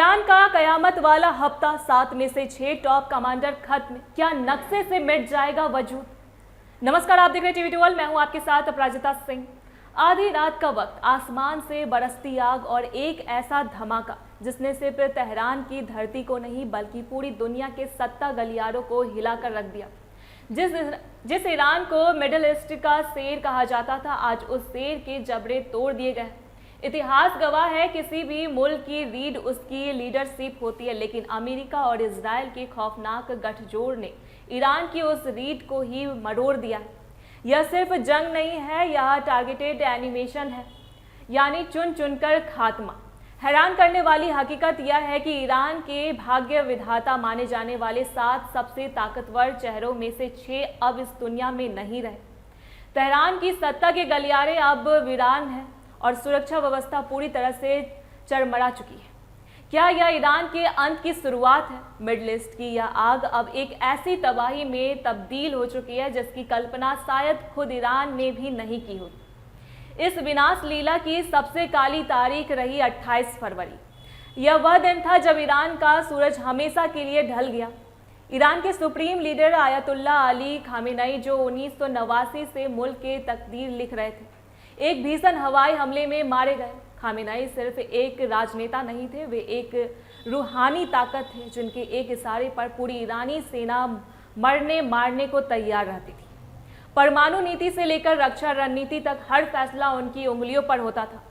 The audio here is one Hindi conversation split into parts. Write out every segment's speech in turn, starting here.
ईरान का कयामत वाला हफ्ता, 7 में से 6 टॉप कमांडर खत्म, क्या नक्शे से मिट जाएगा वजूद। नमस्कार, आप देख रहे हैं टीवी 12। मैं हूं आपके साथ अपराजिता सिंह। आधी रात का वक्त, आसमान से बरसती आग और एक ऐसा धमाका जिसने सिर्फ तेहरान की धरती को नहीं बल्कि पूरी दुनिया के 70 गलियारों को हिलाकर रख दिया। जिस ईरान को मिडिल ईस्ट का शेर कहा जाता था, आज उस शेर के जबड़े तोड़ दिए गए। इतिहास गवाह है, किसी भी मुल्क की रीढ़ उसकी लीडरशिप होती है, लेकिन अमेरिका और इजराइल के खौफनाक गठजोड़ ने ईरान की उस रीढ़ को ही मरोड़ दिया है। यह सिर्फ जंग नहीं है, यह टारगेटेड एनिमेशन है, यानी चुन चुनकर खात्मा। हैरान करने वाली हकीकत यह है कि ईरान के भाग्य विधाता माने जाने वाले 7 सबसे ताकतवर चेहरों में से 6 अब इस दुनिया में नहीं रहे। तेहरान की सत्ता के गलियारे अब वीरान हैं और सुरक्षा व्यवस्था पूरी तरह से चरमरा चुकी है। क्या यह ईरान के अंत की शुरुआत है? मिडिल ईस्ट की यह आग अब एक ऐसी तबाही में तब्दील हो चुकी है जिसकी कल्पना शायद खुद ईरान ने भी नहीं की हो। इस विनाश लीला की सबसे काली तारीख रही 28 फरवरी। यह वह दिन था जब ईरान का सूरज हमेशा के लिए ढल गया। ईरान के supreme leader ayatollah Ali Khamenei, जो 1989 से मुल्क के तकदीर लिख रहे थे, एक भीषण हवाई हमले में मारे गए। खामेनेई सिर्फ एक राजनेता नहीं थे, वे एक रूहानी ताकत थे जिनके एक इशारे पर पूरी ईरानी सेना मरने मारने को तैयार रहती थी। परमाणु नीति से लेकर रक्षा रणनीति तक हर फैसला उनकी उंगलियों पर होता था।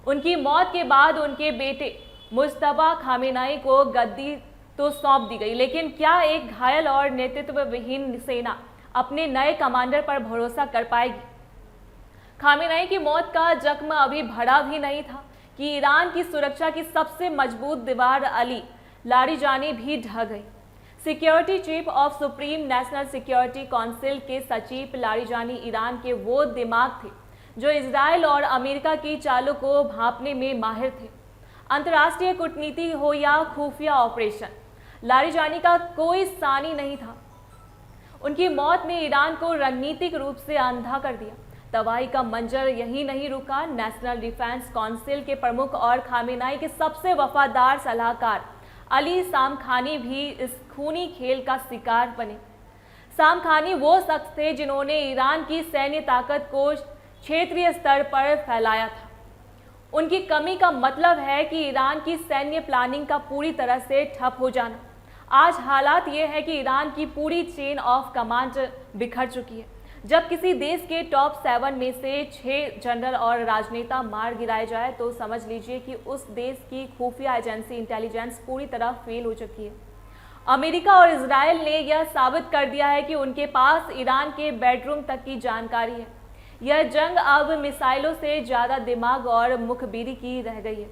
उनकी मौत के बाद उनके बेटे मुज्तबा खामेनेई को गद्दी तो सौंप दी गई, लेकिन क्या एक घायल और नेतृत्व विहीन सेना अपने नए कमांडर पर भरोसा कर पाएगी? खामेनेई की मौत का जख्म अभी भरा भी नहीं था कि ईरान की सुरक्षा की सबसे मजबूत दीवार अली लारिजानी भी ढह गई। Security chief of supreme national security council के सचिव लारिजानी ईरान के वो दिमाग थे जो इजराइल और अमेरिका की चालों को भांपने में माहिर थे। अंतर्राष्ट्रीय कूटनीति हो या खुफिया ऑपरेशन, लारिजानी का कोई सानी नहीं था। उनकी मौत ने ईरान को रणनीतिक रूप से अंधा कर दिया। तबाही का मंजर यही नहीं रुका। नेशनल डिफेंस काउंसिल के प्रमुख और खामेनेई के सबसे वफादार सलाहकार अली सामखानी भी इस खूनी खेल का शिकार बने। सामखानी वो शख्स थे जिन्होंने ईरान की सैन्य ताकत को क्षेत्रीय स्तर पर फैलाया था। उनकी कमी का मतलब है कि ईरान की सैन्य प्लानिंग का पूरी तरह से ठप हो जाना। आज हालात ये है कि ईरान की पूरी चेन ऑफ कमांड बिखर चुकी है। जब किसी देश के टॉप 7 में से 6 जनरल और राजनेता मार गिराए जाए तो समझ लीजिए कि उस देश की खुफिया एजेंसी इंटेलिजेंस पूरी तरह फेल हो चुकी है। अमेरिका और इजराइल ने यह साबित कर दिया है कि उनके पास ईरान के बेडरूम तक की जानकारी है। यह जंग अब मिसाइलों से ज़्यादा दिमाग और मुखबिरी की रह गई है।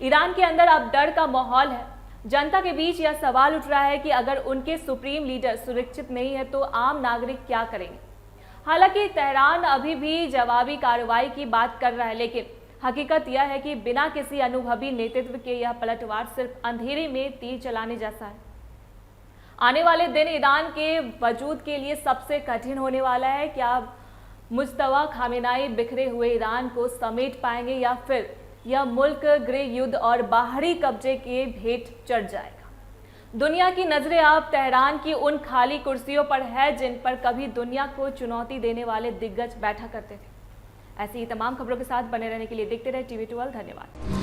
ईरान के अंदर अब डर का माहौल है। जनता के बीच यह सवाल उठ रहा है कि अगर उनके सुप्रीम लीडर सुरक्षित नहीं है तो आम नागरिक क्या करेंगे। हालांकि तेहरान अभी भी जवाबी कार्रवाई की बात कर रहा है, लेकिन हकीकत यह है कि बिना किसी अनुभवी नेतृत्व के यह पलटवार सिर्फ अंधेरे में तीर चलाने जैसा है। आने वाले दिन ईरान के वजूद के लिए सबसे कठिन होने वाला है। क्या मुज्तबा खामेनेई बिखरे हुए ईरान को समेट पाएंगे या फिर यह मुल्क गृह युद्ध और बाहरी कब्जे के भेंट चढ़ जाएगा? दुनिया की नजरें अब तेहरान की उन खाली कुर्सियों पर है जिन पर कभी दुनिया को चुनौती देने वाले दिग्गज बैठा करते थे। ऐसी ही तमाम खबरों के साथ बने रहने के लिए देखते रहे टीवी 12। धन्यवाद।